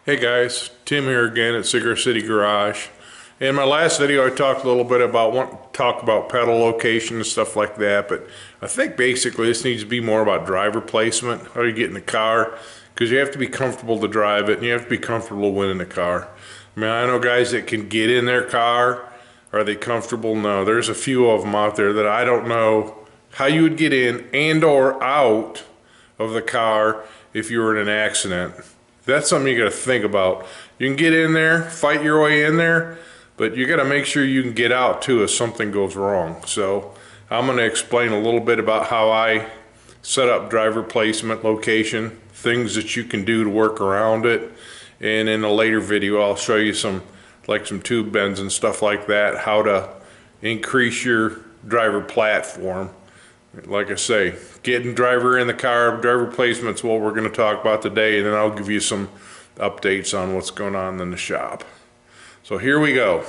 Hey guys, Tim here again at Cigar City Garage. In my last video I talked a little bit about pedal location and stuff like that, but I think basically this needs to be more about driver placement, how you get in the car, because you have to be comfortable to drive it and you have to be comfortable winning the car. I mean, I know guys that can get in their car. Are they comfortable? No, there's a few of them out there that I don't know how you would get in and or out of the car if you were in an accident. That's something you got to think about. You can get in there, fight your way in there, but you got to make sure you can get out too if something goes wrong. So I'm going to explain a little bit about how I set up driver placement, location, things that you can do to work around it. And in a later video I'll show you some tube bends and stuff like that, how to increase your driver platform. Like I say, getting driver in the car, driver placement's what we're going to talk about today, and then I'll give you some updates on what's going on in the shop. So here we go.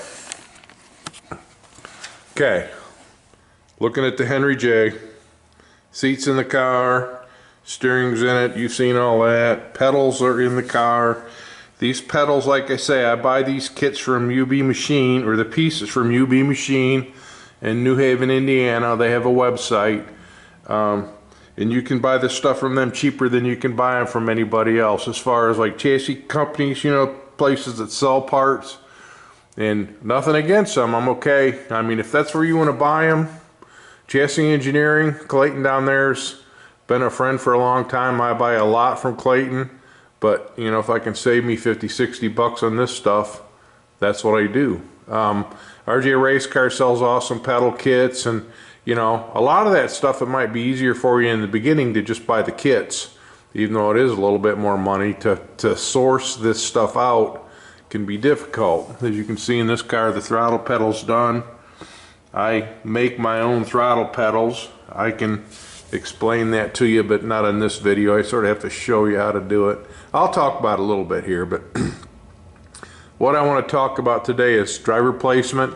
Okay, looking at the Henry J. Seats in the car, steering's in it, you've seen all that. Pedals are in the car. These pedals, like I say, I buy these kits from UB Machine, or the pieces from UB Machine in New Haven, Indiana. They have a website. And you can buy this stuff from them cheaper than you can buy them from anybody else, as far as like chassis companies, you know, places that sell parts. And nothing against them, I'm okay. I mean, if that's where you want to buy them, Chassis Engineering, Clayton down there's been a friend for a long time. I buy a lot from Clayton, but you know, if I can save me 50-60 bucks on this stuff, that's what I do. RJ Race Car sells awesome pedal kits, and you know, a lot of that stuff, it might be easier for you in the beginning to just buy the kits, even though it is a little bit more money. To source this stuff out can be difficult. As you can see in this car, the throttle pedal's done. I make my own throttle pedals. I can explain that to you, but not in this video. I sort of have to show you how to do it. I'll talk about it a little bit here, but what I want to talk about today is driver placement.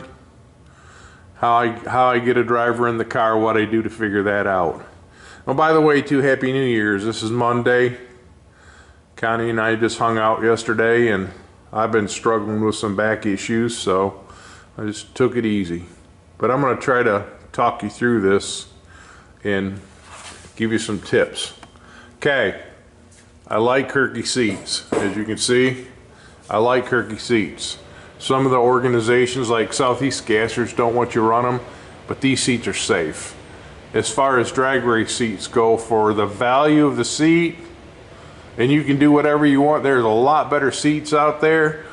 How I get a driver in the car, what I do to figure that out. Oh, by the way, too, Happy New Year's. This is Monday. Connie and I just hung out yesterday, and I've been struggling with some back issues, so I just took it easy. But I'm going to try to talk you through this and give you some tips. Okay, I like Kirky seats. As you can see, I like Kirky seats. Some of the organizations like Southeast Gassers don't want you to run them, but these seats are safe. As far as drag race seats go, for the value of the seat, and you can do whatever you want, there's a lot better seats out there,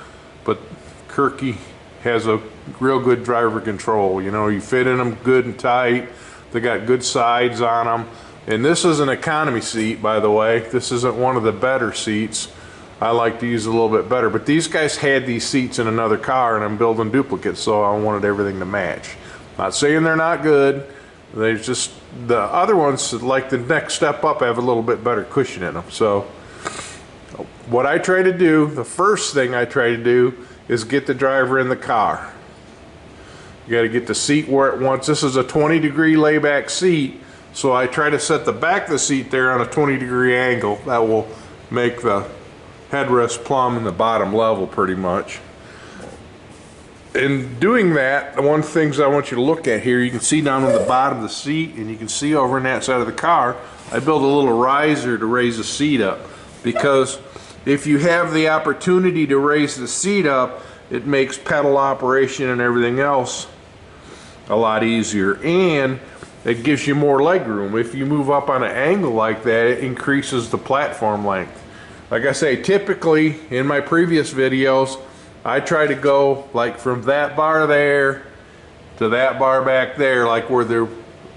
but Kirky has a real good driver control. You know, you fit in them good and tight. They got good sides on them. And this is an economy seat, by the way. This isn't one of the better seats. I like to use a little bit better, but these guys had these seats in another car, and I'm building duplicates, so I wanted everything to match. Not saying they're not good. They just, the other ones, like the next step up, have a little bit better cushion in them. So what I try to do, the first thing I try to do, is get the driver in the car. You got to get the seat where it wants. This is a 20-degree layback seat, so I try to set the back of the seat there on a 20-degree angle. That will make the headrest plumb in the bottom level pretty much. In doing that, one of the things I want you to look at here, you can see down on the bottom of the seat, and you can see over in that side of the car, I built a little riser to raise the seat up, because if you have the opportunity to raise the seat up, it makes pedal operation and everything else a lot easier, and it gives you more leg room. If you move up on an angle like that, it increases the platform length. Like I say, typically in my previous videos, I try to go like from that bar there to that bar back there, like where the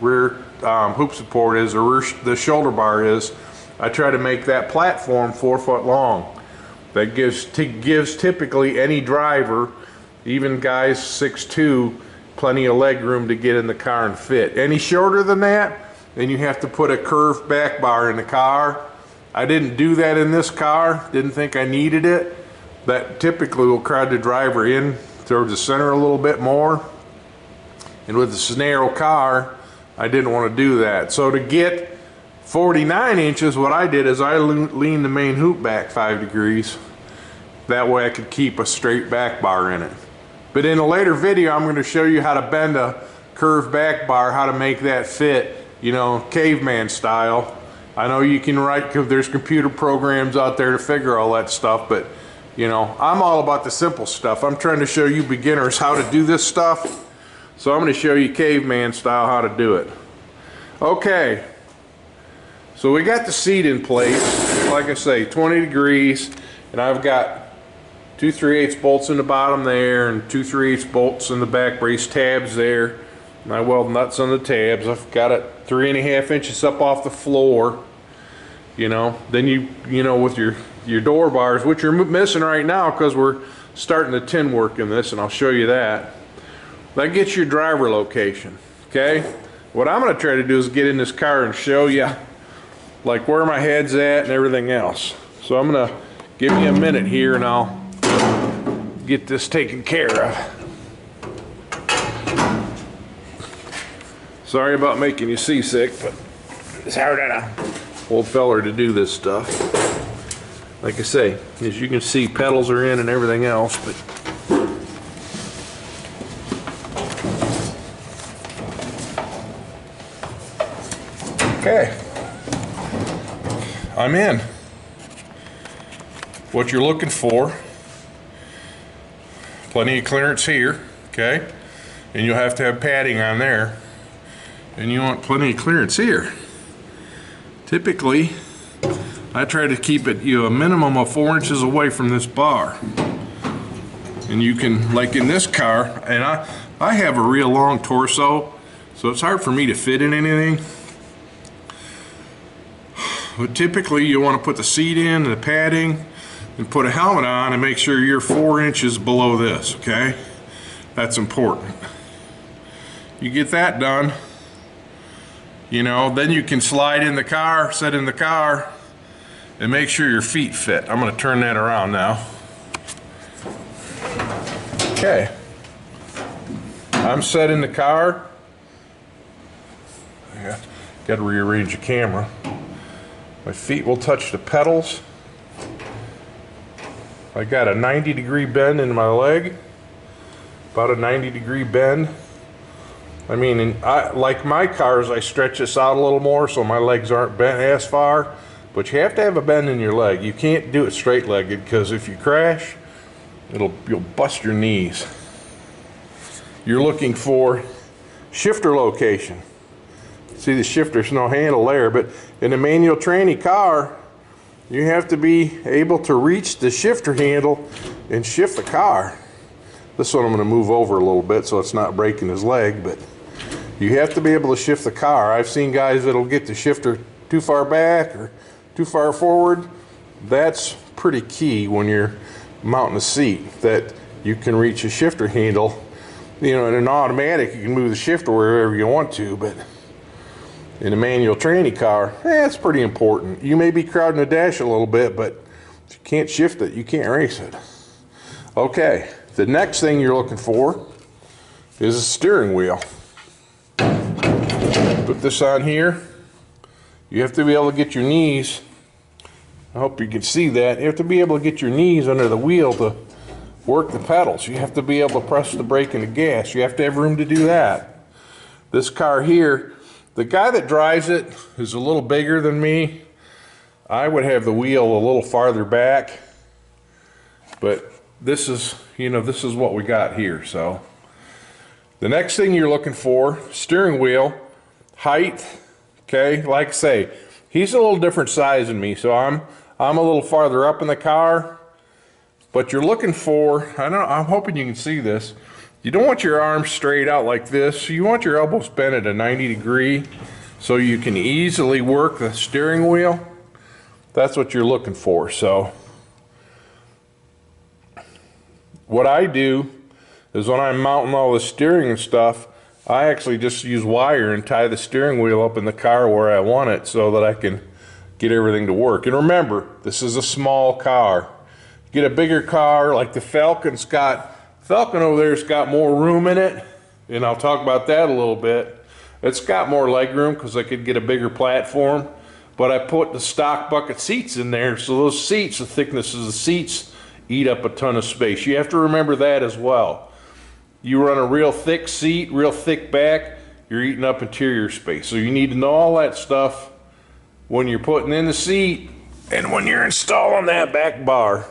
rear hoop support is, or the shoulder bar is. I try to make that platform 4 foot long. That gives typically any driver, even guys 6'2", plenty of leg room to get in the car and fit. Any shorter than that, then you have to put a curved back bar in the car. I didn't do that in this car, didn't think I needed it. That typically will crowd the driver in towards the center a little bit more. And with this narrow car, I didn't want to do that. So to get 49 inches, what I did is I leaned the main hoop back 5 degrees. That way I could keep a straight back bar in it. But in a later video, I'm going to show you how to bend a curved back bar, how to make that fit, you know, caveman style. I know you can write, because there's computer programs out there to figure all that stuff, but you know, I'm all about the simple stuff. I'm trying to show you beginners how to do this stuff. So I'm going to show you caveman style how to do it. Okay, so we got the seat in place, like I say, 20 degrees, and I've got 2 3/8 bolts in the bottom there and 2 3/8 bolts in the back brace tabs there. And I weld nuts on the tabs. I've got it 3.5 inches up off the floor. You know, then you know, with your door bars, which you're missing right now because we're starting the tin work in this, and I'll show you that. That gets your driver location. Okay, what I'm going to try to do is get in this car and show you like where my head's at and everything else. So I'm going to give you a minute here and I'll get this taken care of. Sorry about making you seasick, but it's hard on a old feller to do this stuff. Like I say, as you can see, pedals are in and everything else, but okay, I'm in. What you're looking for, plenty of clearance here, okay, and you'll have to have padding on there, and you want plenty of clearance here. Typically, I try to keep it a minimum of 4 inches away from this bar. And you can, like in this car, and I have a real long torso, so it's hard for me to fit in anything. But typically you want to put the seat in, the padding, and put a helmet on and make sure you're 4 inches below this, okay? That's important. You get that done, you know, then you can slide in the car, sit in the car, and make sure your feet fit. I'm going to turn that around now. Okay. I'm set in the car. Got to rearrange the camera. My feet will touch the pedals. I got a 90-degree bend in my leg. About a 90-degree bend. I mean, like my cars, I stretch this out a little more so my legs aren't bent as far. But you have to have a bend in your leg. You can't do it straight-legged because if you crash, you'll bust your knees. You're looking for shifter location. See, the shifter's no handle there, but in a manual tranny car, you have to be able to reach the shifter handle and shift the car. This one I'm going to move over a little bit so it's not breaking his leg, but you have to be able to shift the car. I've seen guys that'll get the shifter too far back or too far forward. That's pretty key when you're mounting a seat, that you can reach a shifter handle. You know, in an automatic you can move the shifter wherever you want to, but in a manual tranny car, it's pretty important. You may be crowding the dash a little bit, but if you can't shift it, you can't race it. Okay, the next thing you're looking for is a steering wheel. Put this on here. You have to be able to get your knees, I hope you can see that, you have to be able to get your knees under the wheel to work the pedals. You have to be able to press the brake and the gas. You have to have room to do that. This car here, the guy that drives it is a little bigger than me. I would have the wheel a little farther back, but this is, you know, this is what we got here. So the next thing you're looking for, steering wheel height. Okay, like I say, he's a little different size than me, so I'm a little farther up in the car. But you're looking for, I'm hoping you can see this. You don't want your arms straight out like this. You want your elbows bent at a 90-degree so you can easily work the steering wheel. That's what you're looking for. So what I do is when I'm mounting all the steering and stuff, I actually just use wire and tie the steering wheel up in the car where I want it so that I can get everything to work. And remember, this is a small car. Get a bigger car like the Falcon over there's got more room in it, and I'll talk about that a little bit. It's got more leg room because I could get a bigger platform, but I put the stock bucket seats in there, so those seats, the thickness of the seats eat up a ton of space. You have to remember that as well. You run a real thick seat, real thick back, you're eating up interior space. So you need to know all that stuff when you're putting in the seat and when you're installing that back bar.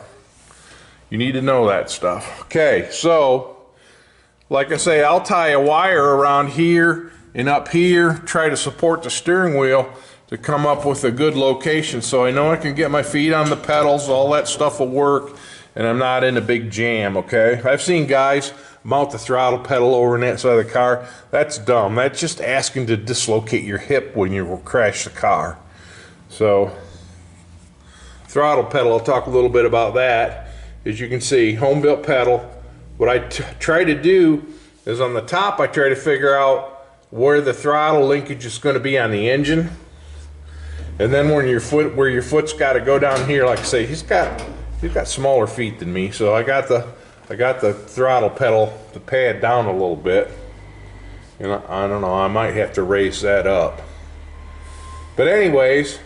You need to know that stuff. Okay, so like I say, I'll tie a wire around here and up here, try to support the steering wheel to come up with a good location so I know I can get my feet on the pedals, all that stuff will work, and I'm not in a big jam, okay? I've seen guys mount the throttle pedal over on that side of the car. That's dumb. That's just asking to dislocate your hip when you crash the car. So, throttle pedal, I'll talk a little bit about that. As you can see, home built pedal. What I try to do is on the top, I try to figure out where the throttle linkage is going to be on the engine. And then when your foot's got to go down here, like I say, he's got smaller feet than me, so I got the throttle pedal, the pad down a little bit. And I don't know, I might have to raise that up. But anyways,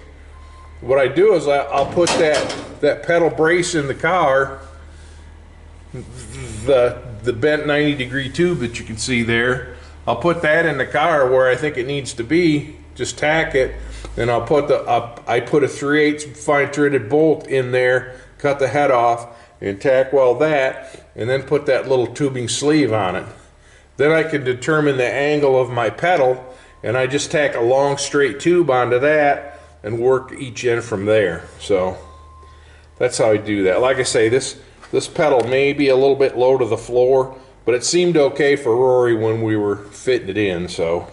what I do is I'll put that pedal brace in the car, the bent 90-degree tube that you can see there. I'll put that in the car where I think it needs to be, just tack it, and I put a 3/8 fine threaded bolt in there, cut the head off, and tack weld that, and then put that little tubing sleeve on it. Then I can determine the angle of my pedal, and I just tack a long straight tube onto that and work each end from there. So that's how I do that. Like I say, this pedal may be a little bit low to the floor, but it seemed okay for Rory when we were fitting it in. So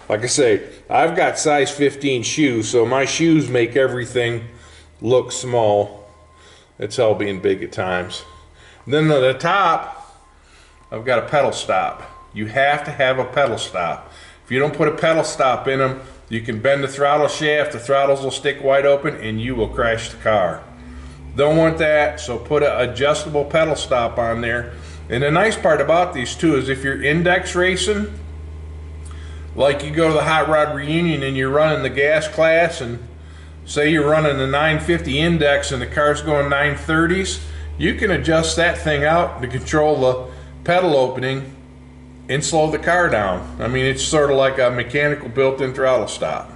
like I say, I've got size 15 shoes, so my shoes make everything look small. It's hell being big at times. Then at the top, I've got a pedal stop. You have to have a pedal stop. If you don't put a pedal stop in them, you can bend the throttle shaft, the throttles will stick wide open, and you will crash the car. Don't want that, so put an adjustable pedal stop on there. And the nice part about these too is if you're index racing, like you go to the Hot Rod Reunion and you're running the gas class, and say you're running the 950 index and the car's going 930s, you can adjust that thing out to control the pedal opening and slow the car down. I mean, it's sort of like a mechanical built-in throttle stop.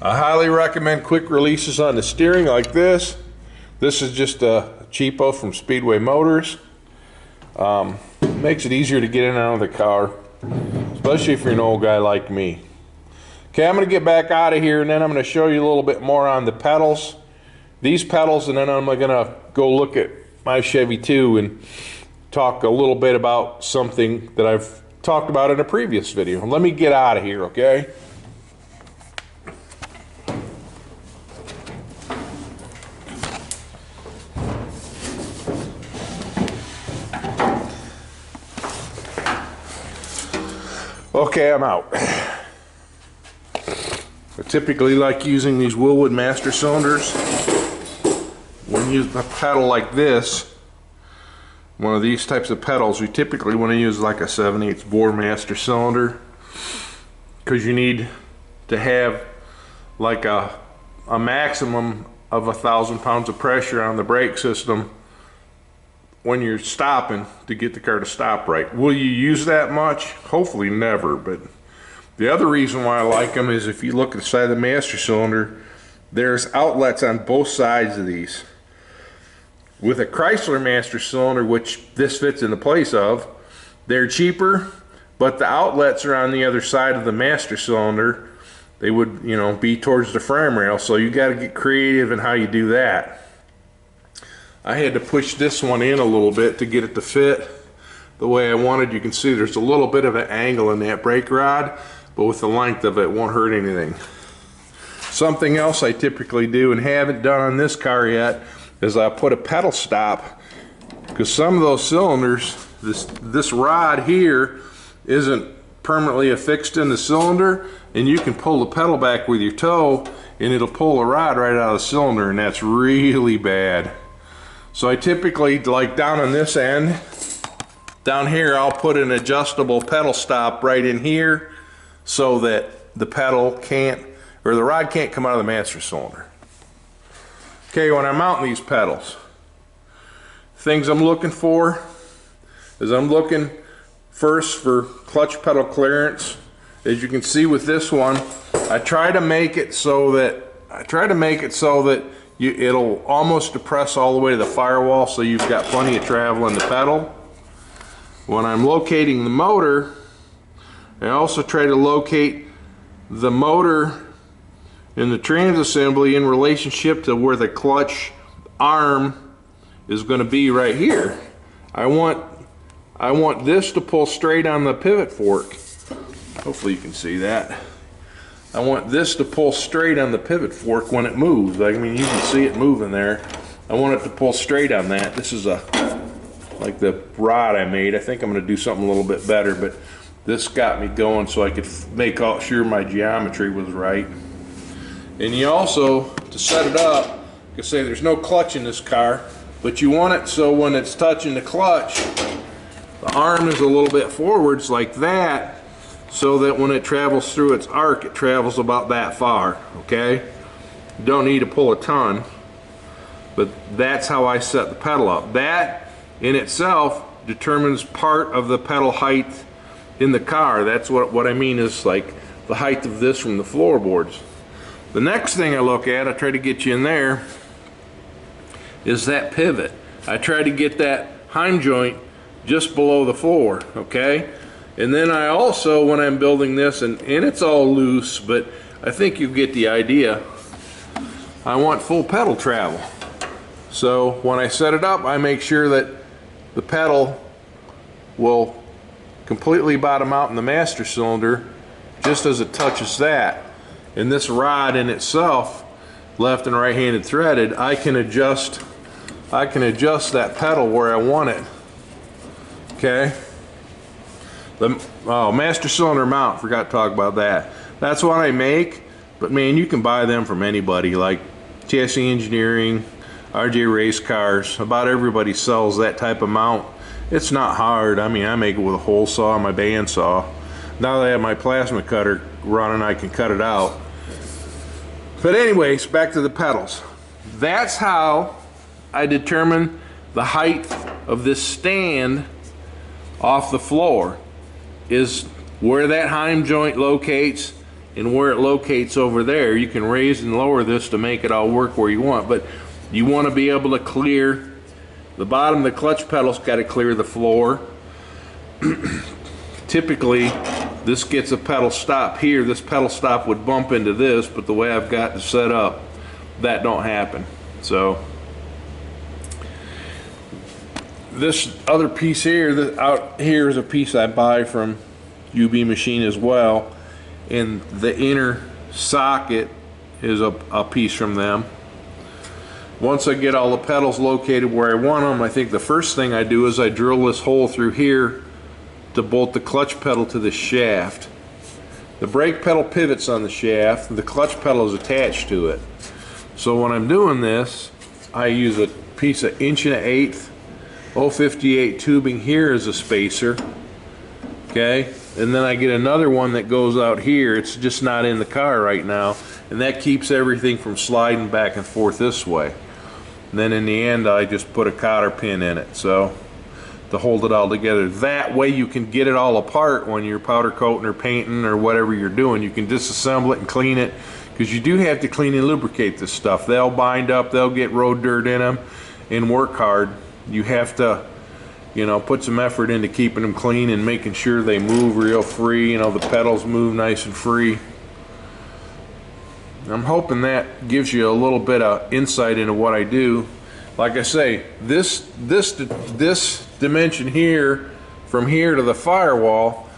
I highly recommend quick releases on the steering like this. This is just a cheapo from Speedway Motors. Makes it easier to get in and out of the car, especially if you're an old guy like me. Okay, I'm going to get back out of here, and then I'm going to show you a little bit more on the pedals, these pedals, and then I'm going to go look at my Chevy 2 and talk a little bit about something that I've talked about in a previous video. Let me get out of here, okay? Okay, I'm out. I typically like using these Wilwood master cylinders. When you use a pedal like this, one of these types of pedals, you typically want to use like a 7/8 bore master cylinder, because you need to have like a maximum of 1,000 pounds of pressure on the brake system when you're stopping to get the car to stop right. Will you use that much? Hopefully never, but the other reason why I like them is if you look at the side of the master cylinder, there's outlets on both sides of these. With a Chrysler master cylinder, which this fits into place of, they're cheaper, but the outlets are on the other side of the master cylinder. They would, you know, be towards the frame rail, so you got to get creative in how you do that. I had to push this one in a little bit to get it to fit the way I wanted. You can see there's a little bit of an angle in that brake rod, but with the length of it won't hurt anything. Something else I typically do and haven't done on this car yet is I put a pedal stop, because some of those cylinders, this rod here isn't permanently affixed in the cylinder, and you can pull the pedal back with your toe and it'll pull the rod right out of the cylinder, and that's really bad. So I typically, like down on this end, down here, I'll put an adjustable pedal stop right in here so that the pedal can't, or the rod can't come out of the master cylinder. Okay, when I'm mounting these pedals, things I'm looking for is I'm looking first for clutch pedal clearance. As you can see with this one, I try to make it so that it'll almost depress all the way to the firewall, so you've got plenty of travel in the pedal. When I'm locating the motor, I also try to locate the motor in the trans assembly in relationship to where the clutch arm is going to be right here. I want this to pull straight on the pivot fork. Hopefully you can see that. I want this to pull straight on the pivot fork when it moves. I mean, you can see it moving there. I want it to pull straight on that. This is like the rod I made. I think I'm going to do something a little bit better, but this got me going so I could make sure my geometry was right. And you also, to set it up, you can say there's no clutch in this car, but you want it so when it's touching the clutch, the arm is a little bit forwards like that, so that when it travels through its arc, it travels about that far, okay? You don't need to pull a ton, but that's how I set the pedal up. That in itself determines part of the pedal height in the car. That's what I mean is like the height of this from the floorboards. The next thing I look at, I try to get you in there, is that pivot. I try to get that heim joint just below the floor, okay? And then I also, when I'm building this, and it's all loose, but I think you get the idea, I want full pedal travel. So when I set it up, I make sure that the pedal will completely bottom out in the master cylinder just as it touches that. And this rod in itself, left and right-handed threaded, I can adjust that pedal where I want it. Okay? The master cylinder mount, forgot to talk about that. That's what I make, but man, you can buy them from anybody, like Chassis Engineering, RJ Race Cars. About everybody sells that type of mount. It's not hard. I mean, I make it with a hole saw and my bandsaw. Now that I have my plasma cutter running, I can cut it out. But anyways, back to the pedals. That's how I determine the height of this stand off the floor, is where that heim joint locates and where it locates over there. You can raise and lower this to make it all work where you want, but you want to be able to clear the bottom of the clutch pedal's got to clear the floor. Typically this gets a pedal stop here. This pedal stop would bump into this, but the way I've got it set up, that don't happen. So this other piece here, out here is a piece I buy from UB Machine as well, and the inner socket is a piece from them. Once I get all the pedals located where I want them, I think the first thing I do is I drill this hole through here to bolt the clutch pedal to the shaft. The brake pedal pivots on the shaft, the clutch pedal is attached to it. So when I'm doing this, I use a piece of 1.1/8 058 tubing here as a spacer, okay? And then I get another one that goes out here. It's just not in the car right now, and that keeps everything from sliding back and forth this way. And then in the end, I just put a cotter pin in it, so to hold it all together. That way you can get it all apart when you're powder coating or painting or whatever you're doing. You can disassemble it and clean it, because you do have to clean and lubricate this stuff. They'll bind up, they'll get road dirt in them and work hard. You have to, you know, put some effort into keeping them clean and making sure they move real free. You know, the pedals move nice and free. I'm hoping that gives you a little bit of insight into what I do. Like I say, this dimension here, from here to the firewall,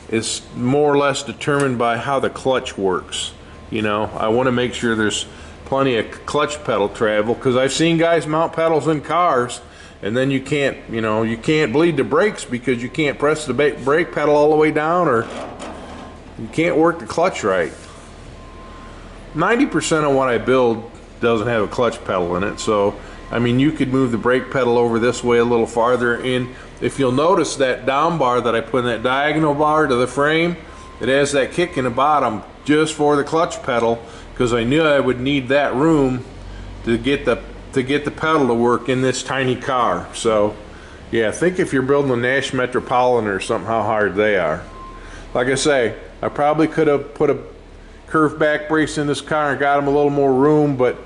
is more or less determined by how the clutch works. You know, I want to make sure there's plenty of clutch pedal travel, because I've seen guys mount pedals in cars and then you can't, you know, you can't bleed the brakes because you can't press the brake pedal all the way down, or you can't work the clutch right. 90% of what I build doesn't have a clutch pedal in it, so I mean, you could move the brake pedal over this way a little farther, and if you'll notice that down bar that I put in, that diagonal bar to the frame, it has that kick in the bottom just for the clutch pedal, because I knew I would need that room to get the to get the pedal to work in this tiny car. So yeah, think if you're building a Nash Metropolitan or something, how hard they are. Like I say, I probably could have put a curved back brace in this car and got them a little more room, but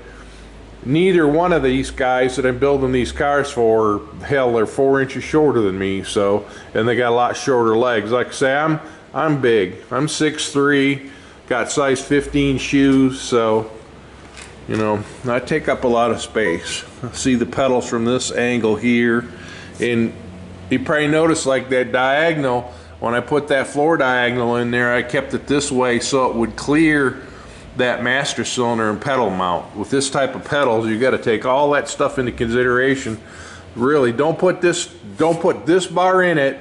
neither one of these guys that I'm building these cars for, hell, they're 4 inches shorter than me. So, and they got a lot shorter legs. Like I say, I'm big. I'm 6'3", got size 15 shoes, so you know, I take up a lot of space. See the pedals from this angle here, and you probably notice like that diagonal, when I put that floor diagonal in there, I kept it this way so it would clear that master cylinder and pedal mount. With this type of pedals, you got to take all that stuff into consideration. Really, don't put this bar in it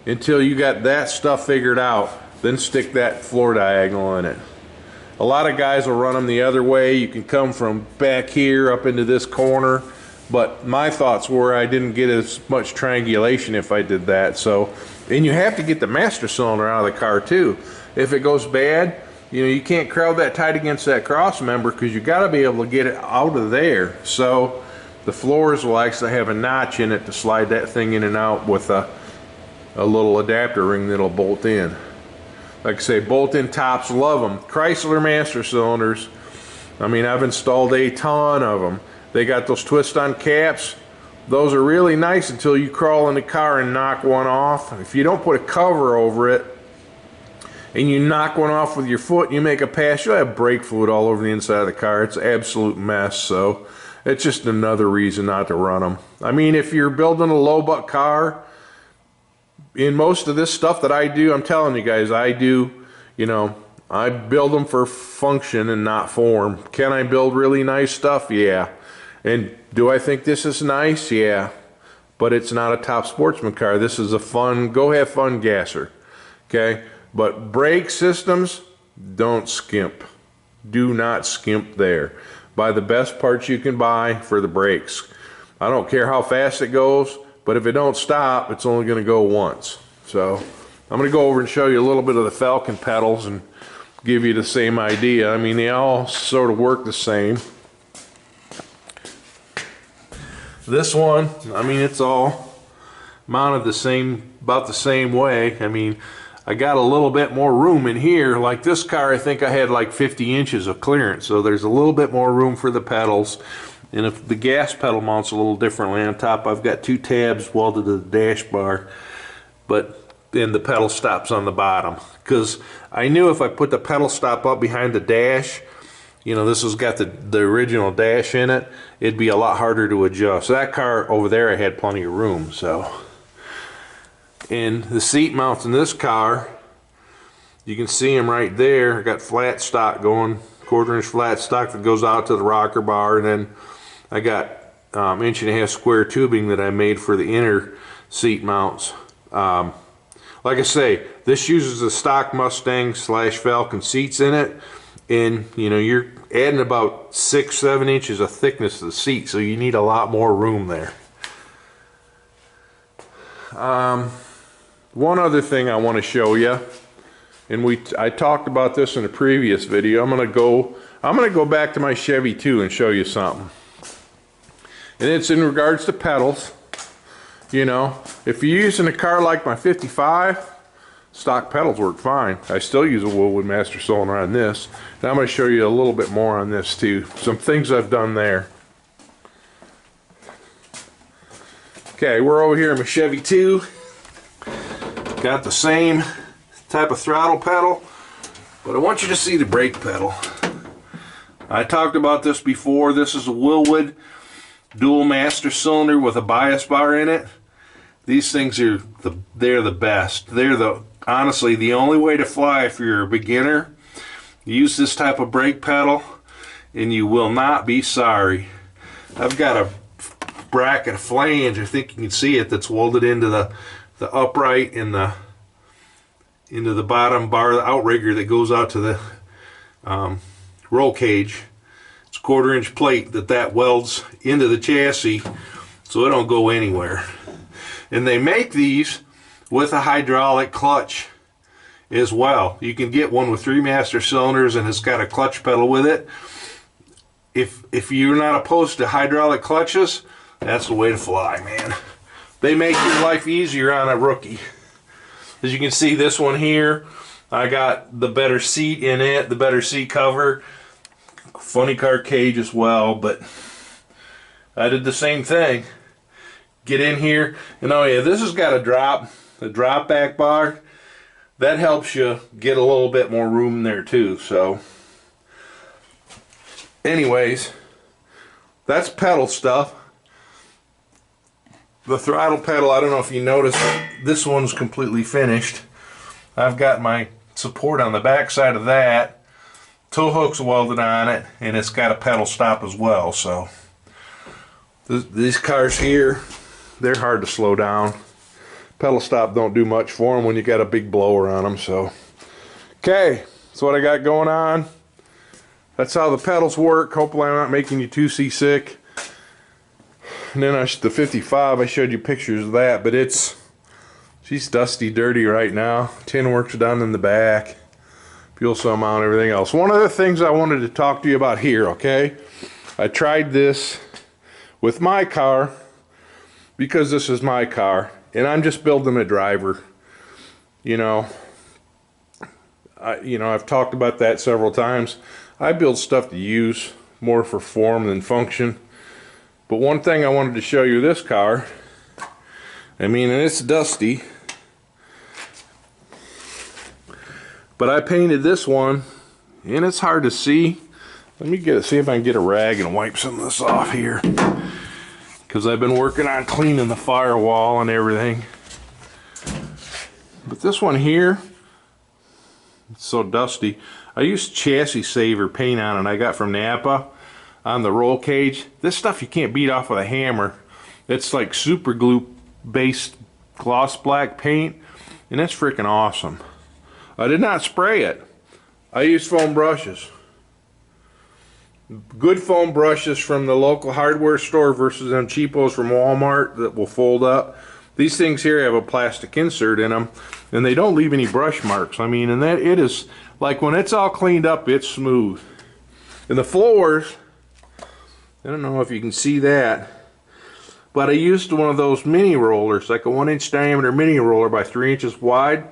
until you got that stuff figured out. Then stick that floor diagonal in it. A lot of guys will run them the other way. You can come from back here up into this corner, but my thoughts were I didn't get as much triangulation if I did that. So, and you have to get the master cylinder out of the car too. If it goes bad, you know, you can't crowd that tight against that cross member because you got to be able to get it out of there. So the floors will actually have a notch in it to slide that thing in and out with a little adapter ring that'll bolt in. Like I say, bolt-in tops, love them. Chrysler master cylinders, I mean, I've installed a ton of them. They got those twist-on caps. Those are really nice until you crawl in the car and knock one off. If you don't put a cover over it and you knock one off with your foot and you make a pass, you'll have brake fluid all over the inside of the car. It's an absolute mess. So it's just another reason not to run them. I mean, if you're building a low-buck car, in most of this stuff that I do, I'm telling you guys, I do, you know, I build them for function and not form. Can I build really nice stuff? Yeah. And do I think this is nice? Yeah. But it's not a top sportsman car. This is a fun, go have fun gasser. Okay? But brake systems, don't skimp. Do not skimp there. Buy the best parts you can buy for the brakes. I don't care how fast it goes, but if it don't stop, it's only going to go once. So I'm going to go over and show you a little bit of the Falcon pedals and give you the same idea. I mean, they all sort of work the same. This one, I mean, it's all mounted the same, about the same way. I mean, I got a little bit more room in here. Like this car, I think I had like 50 inches of clearance, so there's a little bit more room for the pedals. And if the gas pedal mounts a little differently on top, I've got 2 tabs welded to the dash bar, but then the pedal stops on the bottom. Because I knew if I put the pedal stop up behind the dash, you know, this has got the original dash in it, it'd be a lot harder to adjust. So that car over there, I had plenty of room. So, and the seat mounts in this car, you can see them right there. I got flat stock going, 1/4 inch flat stock that goes out to the rocker bar, and then I got 1.5 inch square tubing that I made for the inner seat mounts. Like I say, this uses the stock Mustang / Falcon seats in it, and you know, you're adding about 6-7 inches of thickness to the seat, so you need a lot more room there. One other thing I want to show you, and I talked about this in a previous video. I'm gonna go back to my Chevy 2 and show you something. And it's in regards to pedals. You know, if you're using a car like my 55, stock pedals work fine. I still use a Woolwood master cylinder on this. And I'm going to show you a little bit more on this too. Some things I've done there. Okay, we're over here in my Chevy 2. Got the same type of throttle pedal, but I want you to see the brake pedal. I talked about this before. This is a Woolwood dual master cylinder with a bias bar in it. These things are they're the best. They're honestly the only way to fly if you're a beginner. Use this type of brake pedal and you will not be sorry. I've got a bracket, a flange, I think you can see it, that's welded into the upright and into the bottom bar, the outrigger that goes out to the roll cage. It's a 1/4 inch plate that welds into the chassis so it don't go anywhere. And they make these with a hydraulic clutch as well. You can get one with 3 master cylinders and it's got a clutch pedal with it. if you're not opposed to hydraulic clutches, that's the way to fly, man. They make your life easier on a rookie. As you can see, this one here, I got the better seat in it, the better seat cover, funny car cage as well, but I did the same thing. Get in here, and oh yeah, this has got a drop back bar. That helps you get a little bit more room in there too. So anyways, that's pedal stuff. The throttle pedal, I don't know if you noticed, this one's completely finished. I've got my support on the back side of that, tow hooks welded on it, and it's got a pedal stop as well. So these cars here, they're hard to slow down. Pedal stop don't do much for them when you got a big blower on them. So okay, that's what I got going on. That's how the pedals work. Hopefully I'm not making you too seasick. And then the 55, I showed you pictures of that, but she's dusty, dirty right now. Tin work's done in the back, fuel cell mount, everything else. One of the things I wanted to talk to you about here, okay? I tried this with my car because this is my car, and I'm just building a driver. You know, I've talked about that several times. I build stuff to use more for form than function. But one thing I wanted to show you this car, I mean, and it's dusty, but I painted this one, and it's hard to see. Let me see if I can get a rag and wipe some of this off here, because I've been working on cleaning the firewall and everything. But this one here, it's so dusty. I used chassis saver paint on it I got from Napa on the roll cage. This stuff you can't beat off with a hammer. It's like super glue based gloss black paint, and it's freaking awesome. I did not spray it. I used foam brushes. Good foam brushes from the local hardware store versus them cheapos from Walmart that will fold up. These things here have a plastic insert in them, and they don't leave any brush marks. I mean, and that it is like when it's all cleaned up, it's smooth. And the floors, I don't know if you can see that, but I used one of those mini rollers, like a 1-inch diameter mini roller by 3 inches wide,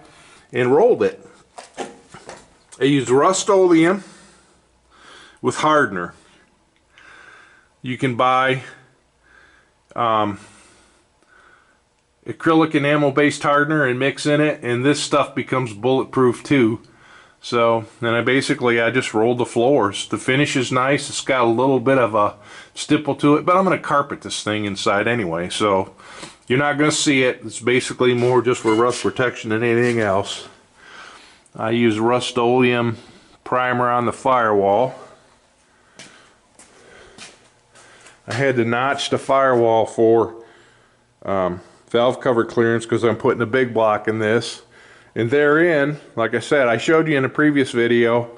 and rolled it. I used Rust-Oleum with hardener. You can buy acrylic enamel based hardener and mix in it, and this stuff becomes bulletproof too. So then I just rolled the floors. The finish is nice. It's got a little bit of a stipple to it, but I'm going to carpet this thing inside anyway, so you're not going to see it. It's basically more just for rust protection than anything else. I use Rust-Oleum primer on the firewall. I had to notch the firewall for valve cover clearance because I'm putting a big block in this. And therein, like I said, I showed you in a previous video,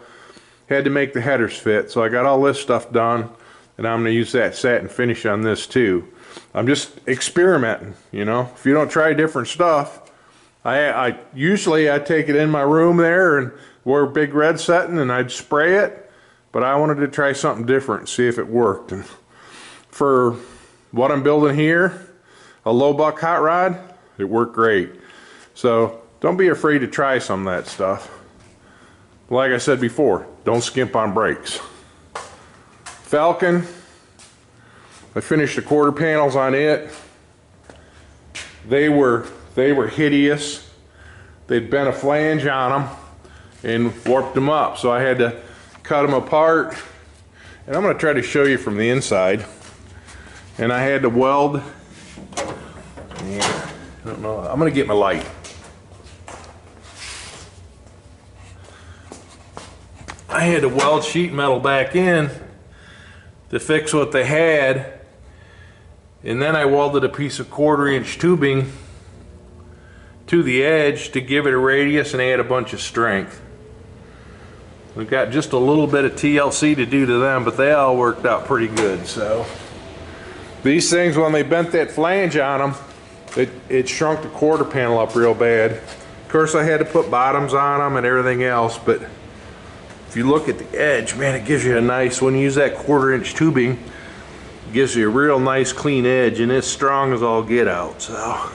had to make the headers fit. So I got all this stuff done, and I'm going to use that satin finish on this too. I'm just experimenting, you know. If you don't try different stuff, I usually take it in my room there and wear a big red setting and I'd spray it, but I wanted to try something different and see if it worked. And for what I'm building here, a low buck hot rod, it worked great. So don't be afraid to try some of that stuff. Like I said before, don't skimp on brakes. Falcon, I finished the quarter panels on it. They were hideous. They'd bent a flange on them and warped them up, so I had to cut them apart. And I'm going to try to show you from the inside. And I had to weld. Yeah, I don't know. I'm going to get my light. I had to weld sheet metal back in to fix what they had, and then I welded a piece of 1/4-inch tubing to the edge to give it a radius and add a bunch of strength. We've got just a little bit of TLC to do to them, but they all worked out pretty good. So these things, when they bent that flange on them, it shrunk the quarter panel up real bad. Of course, I had to put bottoms on them and everything else, but if you look at the edge, man, it gives you a nice, when you use that 1/4-inch tubing, it gives you a real nice clean edge, and it's strong as all get out. So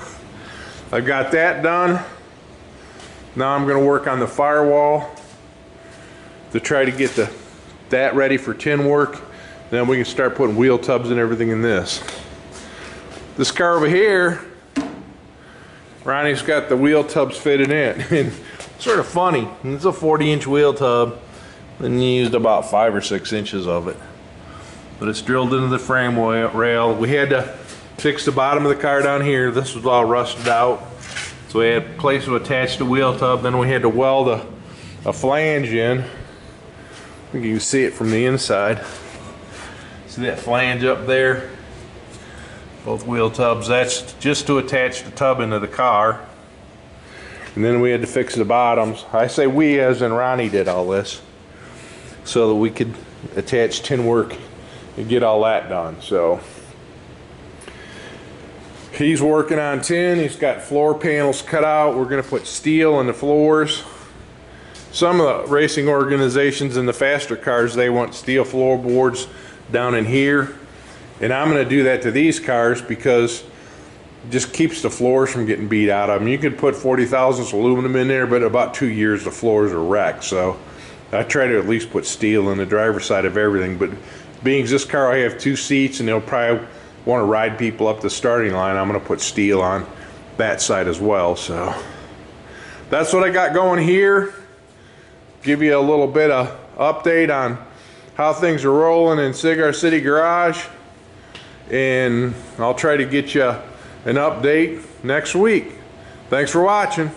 I got that done. Now I'm going to work on the firewall to try to get that ready for tin work. Then we can start putting wheel tubs and everything in this. This car over here, Ronnie's got the wheel tubs fitted in. And sort of funny, it's a 40-inch wheel tub, and he used about 5 or 6 inches of it. But it's drilled into the frame rail. We had to fix the bottom of the car down here. This was all rusted out. So we had a place to attach the wheel tub. Then we had to weld a flange in. I think you can see it from the inside. See that flange up there? Both wheel tubs. That's just to attach the tub into the car. And then we had to fix the bottoms. I say we as in Ronnie did all this, so that we could attach tin work and get all that done. So he's working on tin. He's got floor panels cut out. We're going to put steel in the floors. Some of the racing organizations in the faster cars, they want steel floorboards down in here. And I'm going to do that to these cars because it just keeps the floors from getting beat out of them. You could put 40 thousandths aluminum in there, but in about 2 years the floors are wrecked. So I try to at least put steel in the driver's side of everything. But being this car, I have 2 seats, and they'll probably want to ride people up the starting line. I'm going to put steel on that side as well. So that's what I got going here. Give you a little bit of update on how things are rolling in Cigar City Garage, and I'll try to get you an update next week. Thanks for watching.